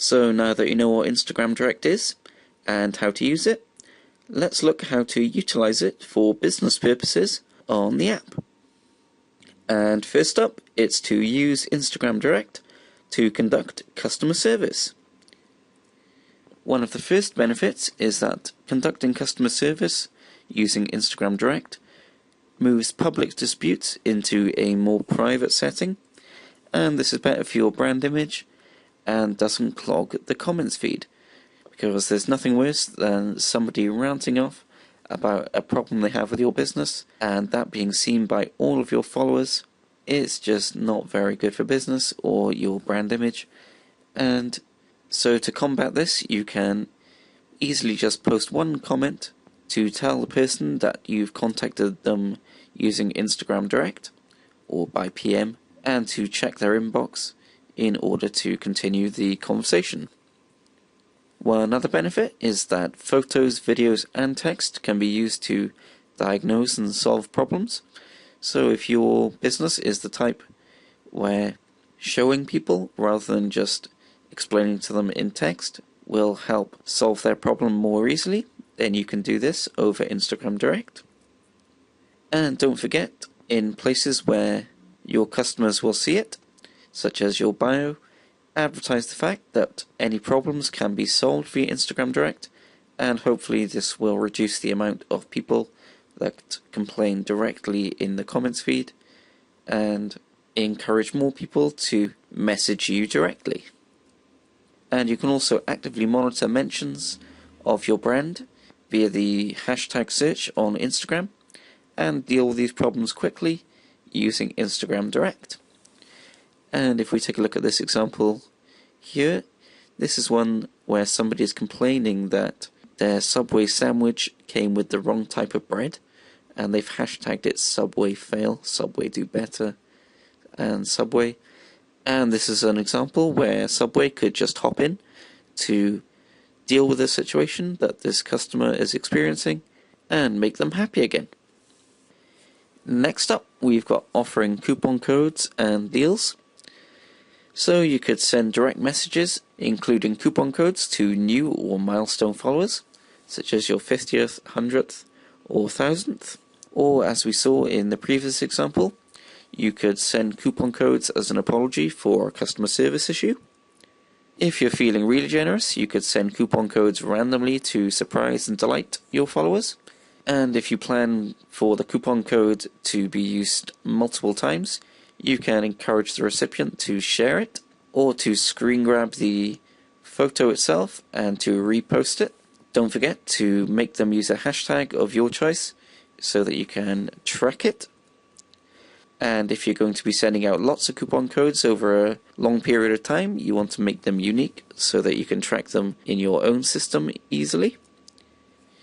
So now that you know what Instagram Direct is and how to use it, let's look how to utilize it for business purposes on the app. And first up, it's to use Instagram Direct to conduct customer service. One of the first benefits is that conducting customer service using Instagram Direct moves public disputes into a more private setting, and this is better for your brand image and doesn't clog the comments feed, because there's nothing worse than somebody ranting off about a problem they have with your business and that being seen by all of your followers. It's just not very good for business or your brand image. And so to combat this, you can easily just post one comment to tell the person that you've contacted them using Instagram Direct or by PM, and to check their inbox in order to continue the conversation. One other benefit is that photos, videos and text can be used to diagnose and solve problems. So if your business is the type where showing people rather than just explaining to them in text will help solve their problem more easily, then you can do this over Instagram Direct. And don't forget, in places where your customers will see it, such as your bio, advertise the fact that any problems can be solved via Instagram Direct, and hopefully this will reduce the amount of people that complain directly in the comments feed and encourage more people to message you directly. And you can also actively monitor mentions of your brand via the hashtag search on Instagram and deal with these problems quickly using Instagram Direct. And if we take a look at this example here, this is one where somebody is complaining that their Subway sandwich came with the wrong type of bread, and they've hashtagged it Subway fail, Subway do better, and Subway. And this is an example where Subway could just hop in to deal with the situation that this customer is experiencing and make them happy again. Next up, we've got offering coupon codes and deals. So you could send direct messages, including coupon codes, to new or milestone followers, such as your 50th, 100th, or 1000th. Or, as we saw in the previous example, you could send coupon codes as an apology for a customer service issue. If you're feeling really generous, you could send coupon codes randomly to surprise and delight your followers. And if you plan for the coupon code to be used multiple times, you can encourage the recipient to share it or to screen grab the photo itself and to repost it. Don't forget to make them use a hashtag of your choice so that you can track it. And if you're going to be sending out lots of coupon codes over a long period of time, you want to make them unique so that you can track them in your own system easily.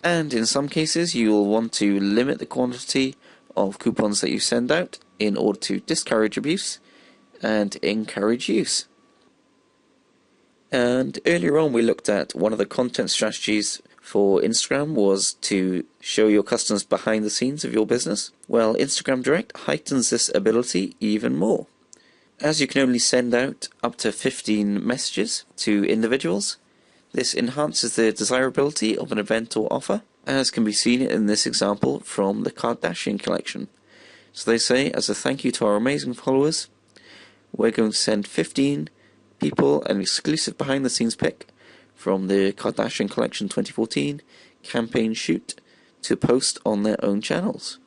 And in some cases, you'll want to limit the quantity of coupons that you send out in order to discourage abuse and encourage use. And earlier on we looked at one of the content strategies for Instagram was to show your customers behind the scenes of your business. Well, Instagram Direct heightens this ability even more. As you can only send out up to 15 messages to individuals, this enhances the desirability of an event or offer, as can be seen in this example from the Kardashian collection. So they say, as a thank you to our amazing followers, we're going to send 15 people an exclusive behind the scenes pic from the Kardashian Collection 2014 campaign shoot to post on their own channels.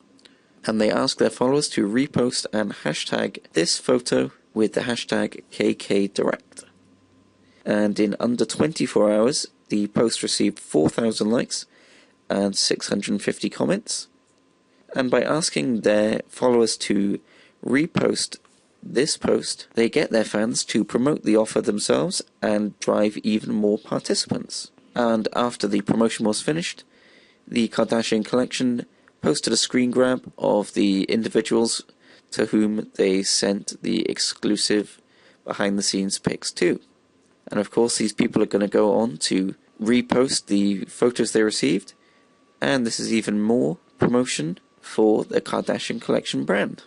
And they ask their followers to repost and hashtag this photo with the hashtag KKDirect. And in under 24 hours, the post received 4,000 likes and 650 comments. And by asking their followers to repost this post, they get their fans to promote the offer themselves and drive even more participants. And after the promotion was finished, the Kardashian Collection posted a screen grab of the individuals to whom they sent the exclusive behind-the-scenes pics to. And of course, these people are going to go on to repost the photos they received, and this is even more promotion for the Kardashian Collection brand.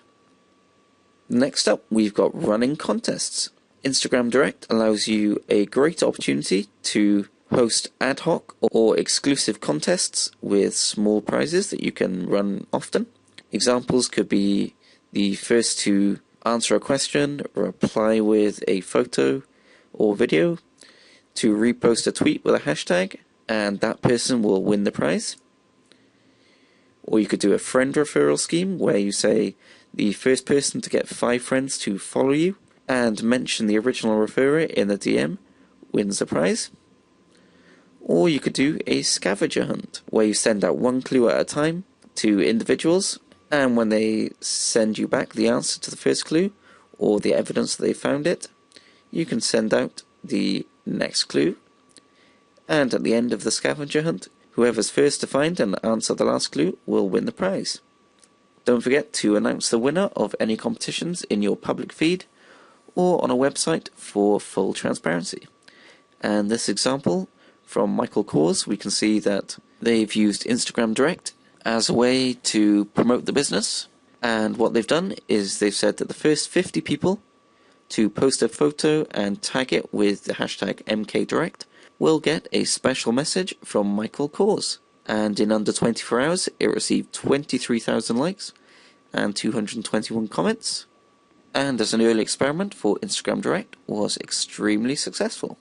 Next up, we've got running contests. Instagram Direct allows you a great opportunity to host ad hoc or exclusive contests with small prizes that you can run often. Examples could be the first to answer a question, reply with a photo or video, to repost a tweet with a hashtag, and that person will win the prize. Or you could do a friend referral scheme where you say the first person to get 5 friends to follow you and mention the original referrer in the DM wins the prize. Or you could do a scavenger hunt where you send out 1 clue at a time to individuals, and when they send you back the answer to the first clue or the evidence that they found it, you can send out the next clue. And at the end of the scavenger hunt, whoever's first to find and answer the last clue will win the prize. Don't forget to announce the winner of any competitions in your public feed or on a website for full transparency. And this example from Michael Kors, we can see that they've used Instagram Direct as a way to promote the business. And what they've done is they've said that the first 50 people to post a photo and tag it with the hashtag MKDirect will get a special message from Michael Kors. And in under 24 hours, it received 23,000 likes and 221 comments. And as an early experiment for Instagram Direct was extremely successful.